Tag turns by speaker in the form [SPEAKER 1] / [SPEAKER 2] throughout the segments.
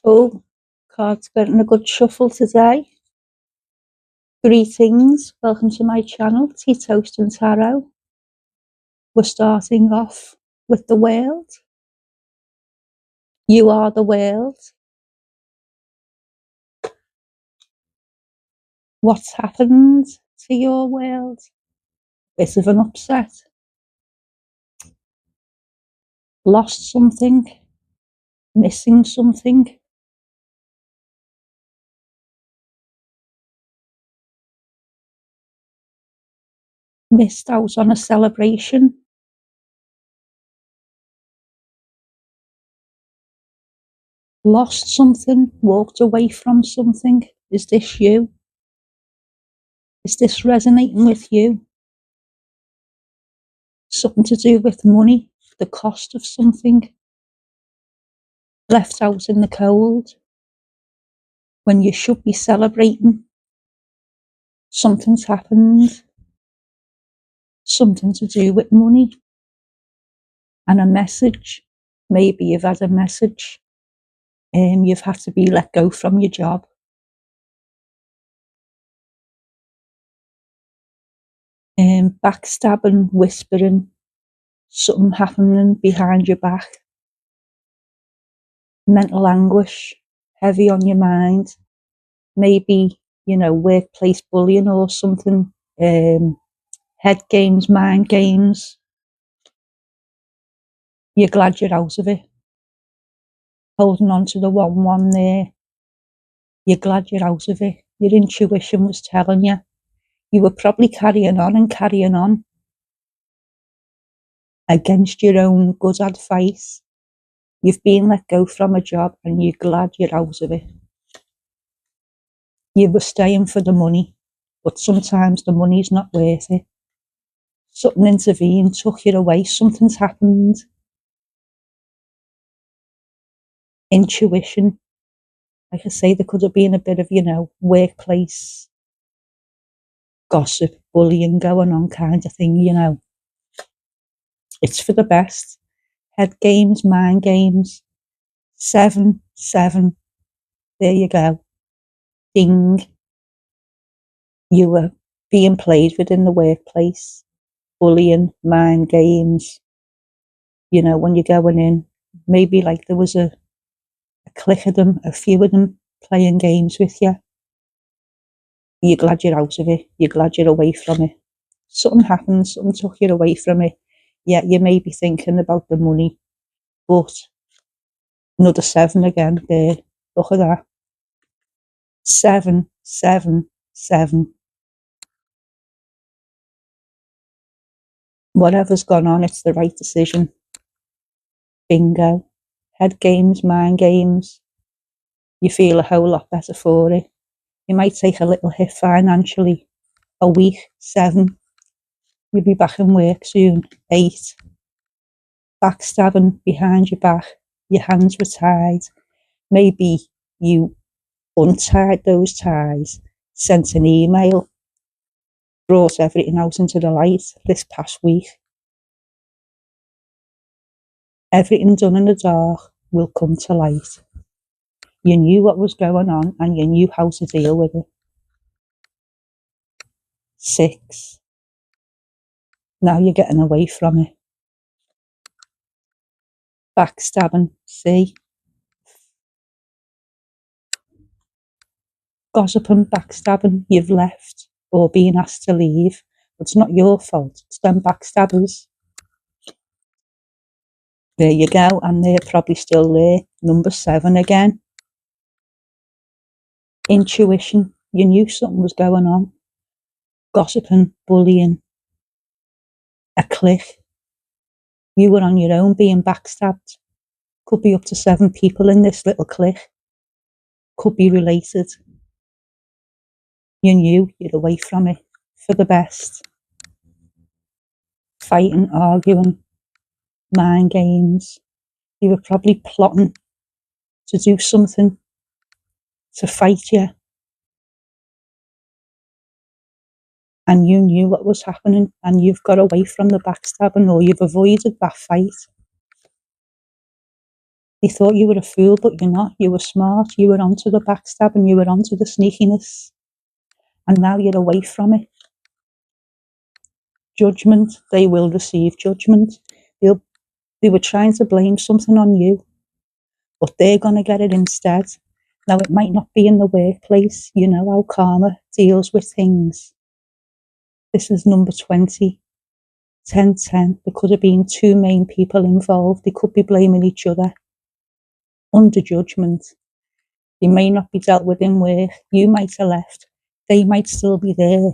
[SPEAKER 1] Oh, cards getting a good shuffle today. Greetings, welcome to my channel, TeaToasTnTaroT. We're starting off with the world. You are the world. What's happened to your world? Bit of an upset. Lost something. Missing something. Missed out on a celebration. Lost something, walked away from something. Is this you? Is this resonating with you? Something to do with money, the cost of something. Left out in the cold when you should be celebrating. Something's happened. Something to do with money. And a message. Maybe you've had a message. You've had to be let go from your job. Backstabbing, whispering, something happening behind your back. Mental anguish, heavy on your mind. Maybe, workplace bullying or something. Head games, mind games. You're glad you're out of it. Holding on to the 1-1 there. You're glad you're out of it. Your intuition was telling you. You were probably carrying on against your own good advice. You've been let go from a job and you're glad you're out of it. You were staying for the money, but sometimes the money's not worth it. Something intervened, took you away, something's happened. Intuition. Like I say, there could have been a bit of, workplace gossip, bullying going on kind of thing, It's for the best. Head games, mind games. 7, 7. There you go. Ding. You were being played within the workplace. Bullying, mind games. When you're going in, maybe like there was a clique of them, a few of them playing games with you. You're glad you're out of it. You're glad you're away from it. Something happened, something took you away from it. Yeah, you may be thinking about the money, but another 7 again there. Look at that. 7, 7, 7. Whatever's gone on, it's the right decision. Bingo. Head games, mind games. You feel a whole lot better for it. You might take a little hit financially. A week, 7. You'll be back in work soon. 8. Backstabbing behind your back. Your hands were tied. Maybe you untied those ties, sent an email, brought everything out into the light this past week. Everything done in the dark will come to light. You knew what was going on and you knew how to deal with it. 6. Now you're getting away from it. Backstabbing, see? Gossiping, backstabbing, you've left or been asked to leave. It's not your fault, it's them backstabbers. There you go, and they're probably still there. Number 7 again. Intuition, you knew something was going on. Gossiping, bullying, a clique. You were on your own being backstabbed. Could be up to 7 people in this little clique. Could be related. You knew you're away from it for the best. Fighting, arguing, mind games. You were probably plotting to do something, to fight you. And you knew what was happening and you've got away from the backstabbing or you've avoided that fight. They thought you were a fool, but you're not. You were smart. You were onto the backstab and you were onto the sneakiness. And now you're away from it. Judgment. They will receive judgment. They were trying to blame something on you, but they're going to get it instead. Now, it might not be in the workplace. You know how karma deals with things. This is number 20. 10-10. There could have been two main people involved. They could be blaming each other. Under judgment. They may not be dealt with in work. You might have left. They might still be there.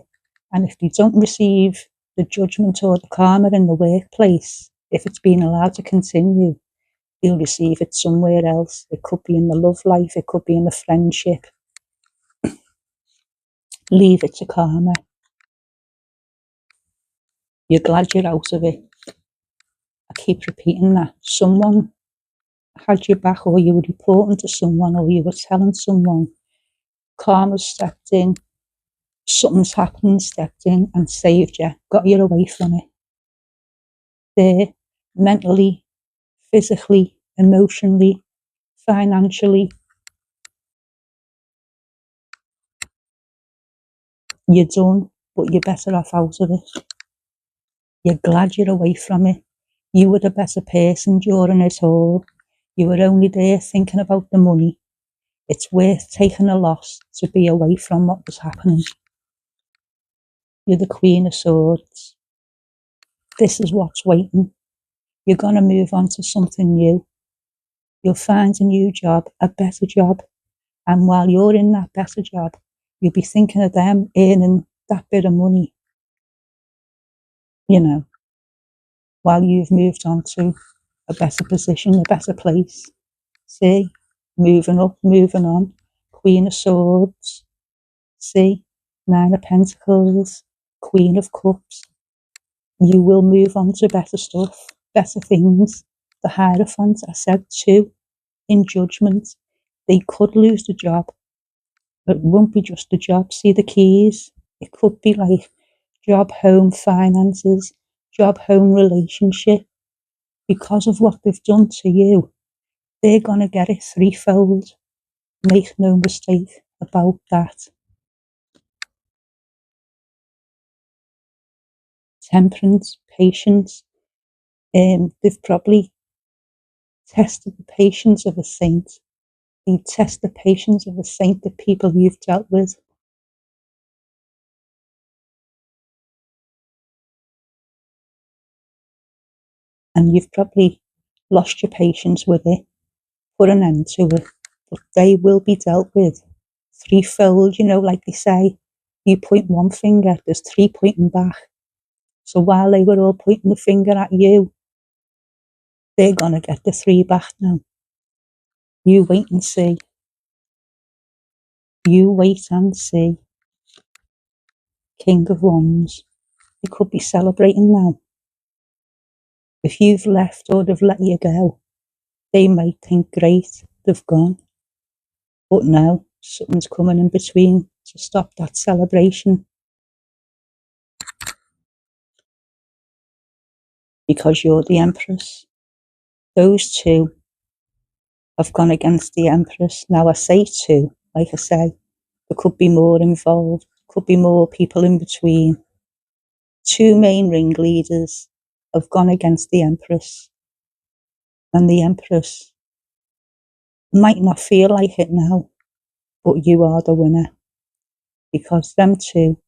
[SPEAKER 1] And if they don't receive the judgment or the karma in the workplace, if it's been allowed to continue, they'll receive it somewhere else. It could be in the love life. It could be in the friendship. Leave it to karma. You're glad you're out of it. I keep repeating that. Someone had your back, or you were reporting to someone, or you were telling someone. Karma's stepped in. Something's happened, stepped in and saved you, got you away from it. There, mentally, physically, emotionally, financially, you're done, but you're better off out of it. You're glad you're away from it. You were the better person during it all. You were only there thinking about the money. It's worth taking a loss to be away from what was happening. You're the Queen of Swords. This is what's waiting. You're going to move on to something new. You'll find a new job, a better job. And while you're in that better job, you'll be thinking of them earning that bit of money, you know, while you've moved on to a better position, a better place. See, moving up, moving on. Queen of Swords. See, Nine of Pentacles, Queen of Cups. You will move on to better stuff, better things. The Hierophant, I said too, in judgment. They could lose the job. It won't be just the job. See the keys? It could be like job, home, finances, job, home, relationship. Because of what they've done to you, they're going to get it threefold. Make no mistake about that. Temperance, patience. They've probably tested the patience of a saint. They test the patience of a saint, the people you've dealt with. And you've probably lost your patience with it, put an end to it, but they will be dealt with threefold. You know, like they say, you point one finger, there's three pointing back. So while they were all pointing the finger at you, they're going to get the three back now. You wait and see. You wait and see. King of Wands. They could be celebrating now. If you've left or they've let you go, they might think, great, they've gone. But now, something's coming in between to stop that celebration. Because you're the Empress. Those two have gone against the Empress. Now I say two, like I say, there could be more involved, could be more people in between. Two main ringleaders have gone against the Empress. And the Empress might not feel like it now, but you are the winner. Because them two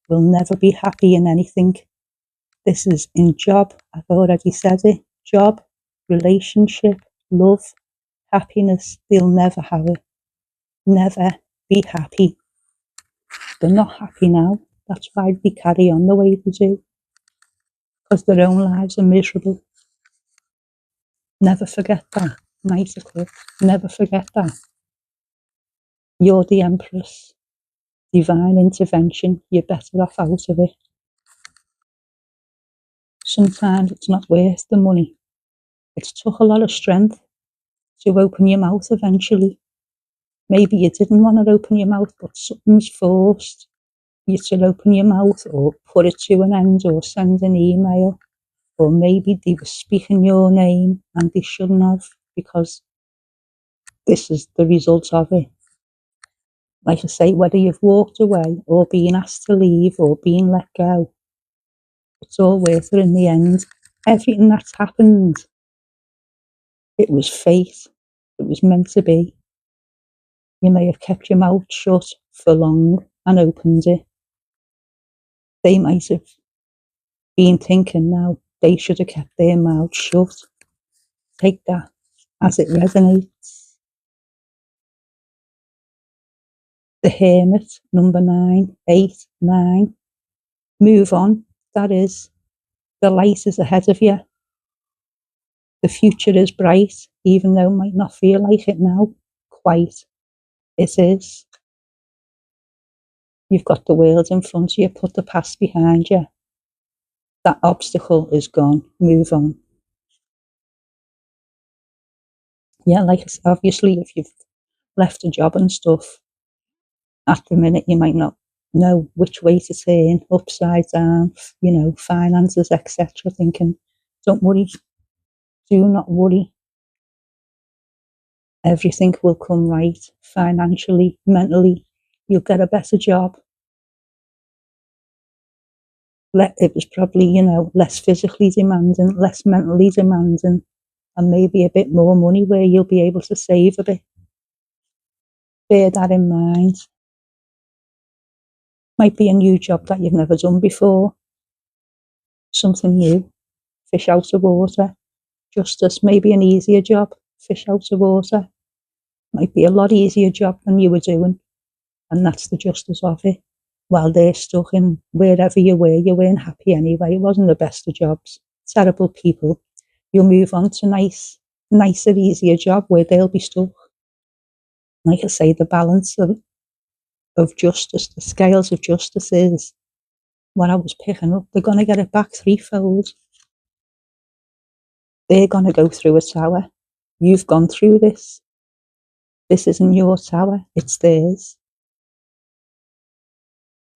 [SPEAKER 1] will never be happy in anything. This is in job, I've already said it, job, relationship, love, happiness, they'll never have it. Never be happy. They're not happy now. That's why they carry on the way they do. Because their own lives are miserable. Never forget that. Knight of Cups. Never forget that. You're the Empress. Divine intervention. You're better off out of it. Sometimes it's not worth the money. It took a lot of strength to open your mouth eventually. Maybe you didn't want to open your mouth, but something's forced you to open your mouth or put it to an end or send an email. Or maybe they were speaking your name and they shouldn't have, because this is the result of it. Like I say, whether you've walked away or been asked to leave or been let go, it's all worth it in the end. Everything that's happened, it was fate. It was meant to be. You may have kept your mouth shut for long and opened it. They might have been thinking now they should have kept their mouth shut. Take that as it resonates. The Hermit, number 9, 8, 9. Move on. That is, the light is ahead of you. The future is bright, even though it might not feel like it now. Quite. It is. You've got the world in front of you. Put the past behind you. That obstacle is gone. Move on. Yeah, like obviously, if you've left a job and stuff, at the minute you might not know which way to turn, upside down, finances, etc. Thinking, don't worry, do not worry. Everything will come right financially, mentally. You'll get a better job. It was probably, less physically demanding, less mentally demanding, and maybe a bit more money where you'll be able to save a bit. Bear that in mind. Might be a new job that you've never done before. Something new. Fish out of water. Justice, maybe an easier job. Fish out of water. Might be a lot easier job than you were doing. And that's the justice of it. While they're stuck in wherever you weren't happy anyway. It wasn't the best of jobs. Terrible people. You'll move on to nicer, easier job where they'll be stuck. Like I say, the balance of justice, the scales of justice is what I was picking up. They're going to get it back threefold. They're going to go through a tower. You've gone through this. This isn't your tower, it's theirs.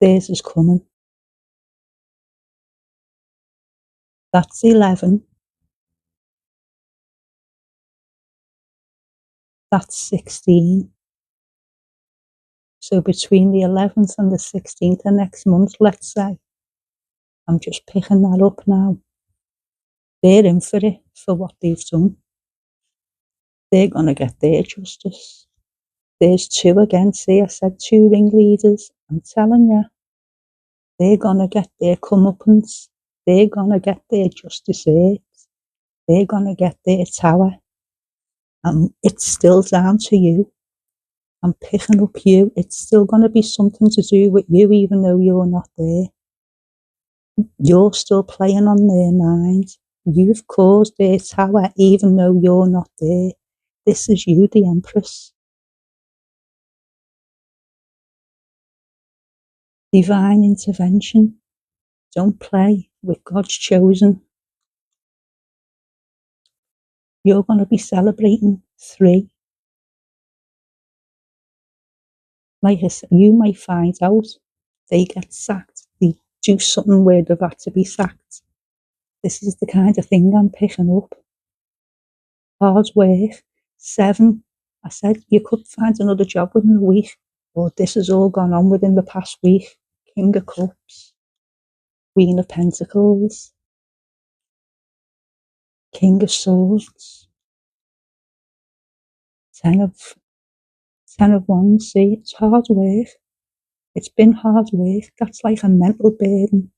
[SPEAKER 1] Theirs is coming. That's 11. That's 16. So between the 11th and the 16th of next month, let's say, I'm just picking that up now. They're in for it, for what they've done. They're going to get their justice. There's 2 again. See, I said 2 ringleaders. I'm telling you, they're going to get their comeuppance. They're going to get their justice. They're going to get their tower. And it's still down to you. I'm picking up you. It's still going to be something to do with you, even though you're not there. You're still playing on their mind. You've caused their tower, even though you're not there. This is you, the Empress. Divine intervention. Don't play with God's chosen. You're going to be celebrating 3. Like I said, you might find out they get sacked. They do something where they've had to be sacked. This is the kind of thing I'm picking up. Hard work. 7. I said you could find another job within a week, or this has all gone on within the past week. King of Cups. Queen of Pentacles. King of Swords. 10 of Wands. See, it's hard work. It's been hard work. That's like a mental burden.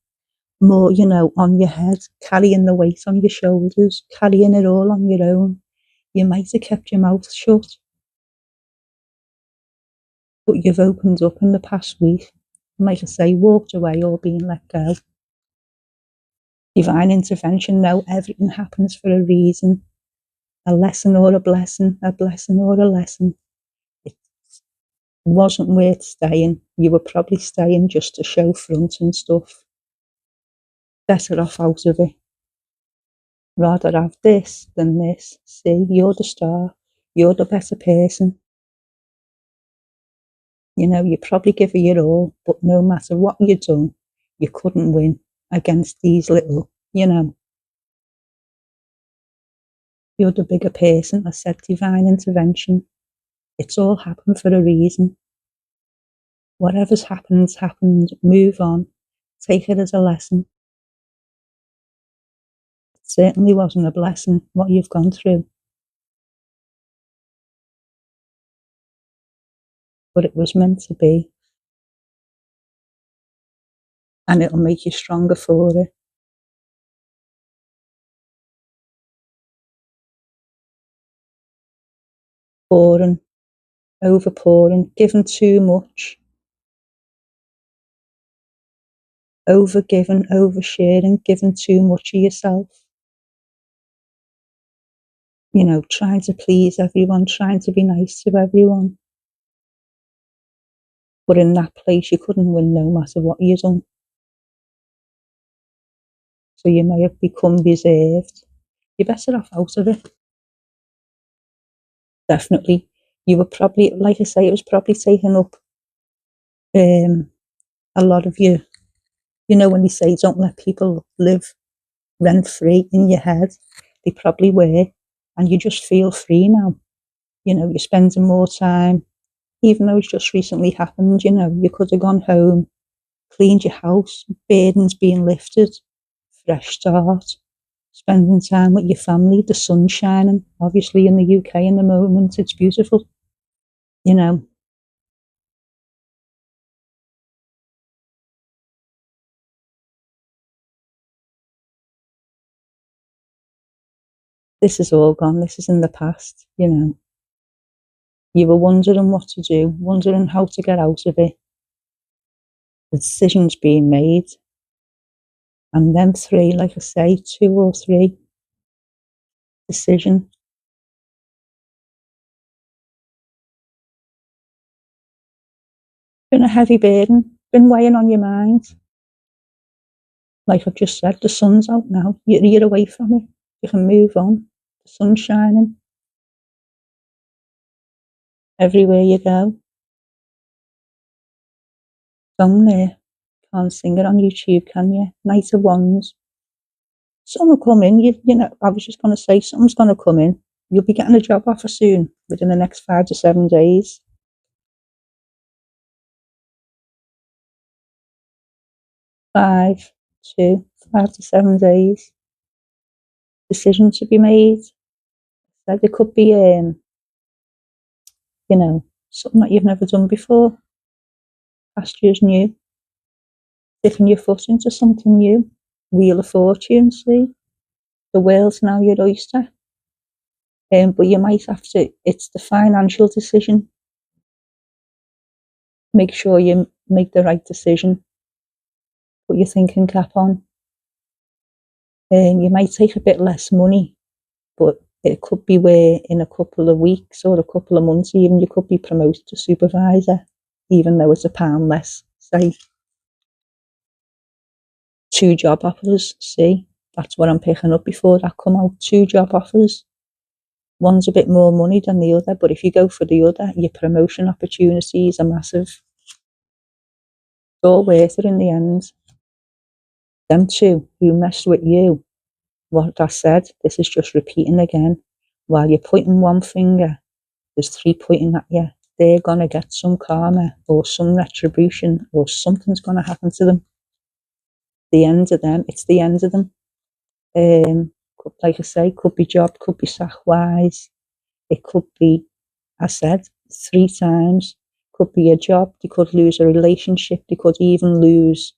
[SPEAKER 1] More, on your head, carrying the weight on your shoulders, carrying it all on your own. You might have kept your mouth shut, but you've opened up in the past week. Like I say, walked away or been let go. Divine intervention. No, everything happens for a reason. A lesson or a blessing or a lesson. It wasn't worth staying. You were probably staying just to show front and stuff. Better off out of it. Rather have this than this. See, you're the star. You're the better person. You probably give it your all, but no matter what you've done, you couldn't win against these little, You're the bigger person. I said divine intervention. It's all happened for a reason. Whatever's happened, happened. Move on. Take it as a lesson. It certainly wasn't a blessing, what you've gone through. But it was meant to be. And it'll make you stronger for it. Pouring, over pouring, giving too much. Over giving, over sharing, giving too much of yourself. You know, trying to please everyone, trying to be nice to everyone. But in that place, you couldn't win no matter what you done. So you may have become reserved. You're better off out of it. Definitely. You were probably, like I say, it was probably taking up a lot of you. You know, when they say don't let people live rent free in your head, they probably were. And you just feel free now. You know, you're spending more time, even though it's just recently happened, you know, you could have gone home, cleaned your house, burdens being lifted, fresh start, spending time with your family, the sun shining. Obviously, in the UK in the moment, it's beautiful, you know. This is all gone. This is in the past, you know. You were wondering what to do, wondering how to get out of it. The decision's being made. And then three, like I say, two or three, decision. Been a heavy burden, been weighing on your mind. Like I've just said, the sun's out now. You're away from it. You can move on. The sun's shining everywhere you go. Song there. Can't sing it on YouTube, can you? Night of Wands. Some will come in. You know, I was just going to say, something's going to come in. You'll be getting a job offer soon, within the next 5 to 7 days. 5 to 7 days. Decision to be made. That it could be, you know, something that you've never done before. Past year's new. Dipping your foot into something new. Wheel of Fortune, see? The world's now your oyster. But you might have to, it's the financial decision. Make sure you make the right decision. Put your thinking cap on. You might take a bit less money, but it could be where in a couple of weeks or a couple of months even, you could be promoted to supervisor, even though it's £1 less, say. 2 job offers, see? That's what I'm picking up before that come out. 2 job offers. One's a bit more money than the other, but if you go for the other, your promotion opportunities are massive. It's all worth it in the end. Them two who messed with you, what I said, this is just repeating again. While you're pointing one finger, there's 3 pointing at you. They're going to get some karma or some retribution or something's going to happen to them. The end of them, it's the end of them. Like I say, could be job, could be sack-wise. It could be, I said, 3 times. Could be a job, they could lose a relationship, they could even lose,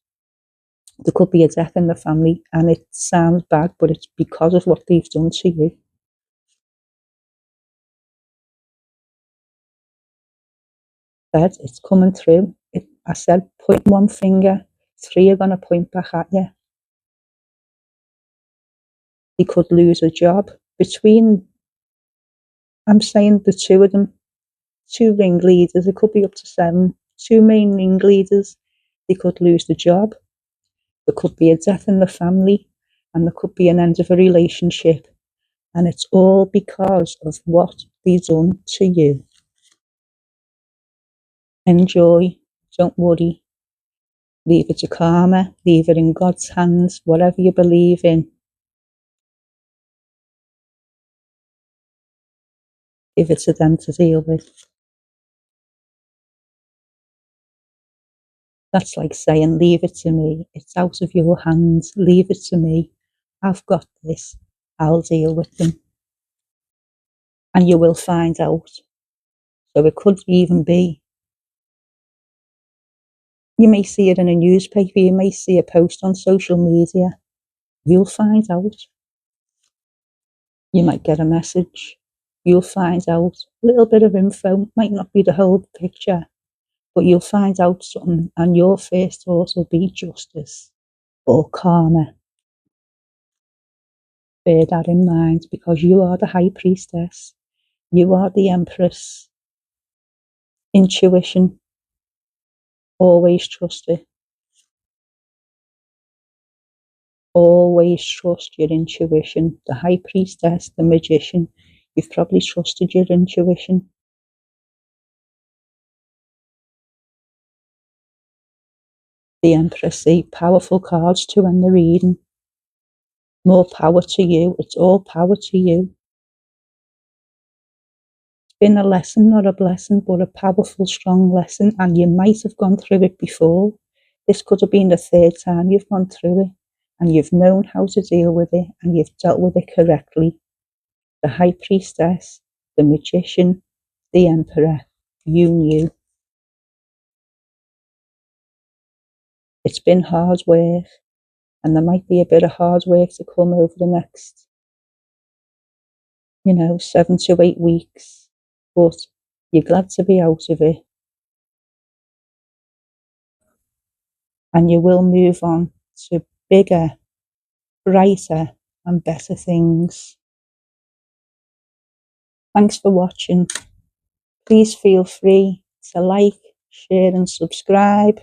[SPEAKER 1] there could be a death in the family, and it sounds bad, but it's because of what they've done to you. Said it's coming through. I said, point one finger, 3 are going to point back at you. They could lose a job. Between, I'm saying the 2 of them, 2 ringleaders, it could be up to 7, 2 main ringleaders, they could lose the job. There could be a death in the family, and there could be an end of a relationship. And it's all because of what they've done to you. Enjoy, don't worry. Leave it to karma, leave it in God's hands, whatever you believe in. Give it to them to deal with. That's like saying, leave it to me. It's out of your hands. Leave it to me. I've got this. I'll deal with them. And you will find out. So it could even be, you may see it in a newspaper, you may see a post on social media. You'll find out. You might get a message. You'll find out. A little bit of info, might not be the whole picture, but you'll find out something, and your first thought will be justice or karma. Bear that in mind, because you are the high priestess. You are the empress. Intuition. Always trust it. Always trust your intuition. The high priestess, the magician. You've probably trusted your intuition. The empress, see, powerful cards to end the reading. More power to you. It's all power to you. It's been a lesson, not a blessing, but a powerful, strong lesson, and you might have gone through it before. This could have been the third time you've gone through it, and you've known how to deal with it, and you've dealt with it correctly. The high priestess, the magician, the emperor, you knew. It's been hard work, and there might be a bit of hard work to come over the next, 7 to 8 weeks, but you're glad to be out of it, and you will move on to bigger, brighter, and better things. Thanks for watching. Please feel free to like, share, and subscribe.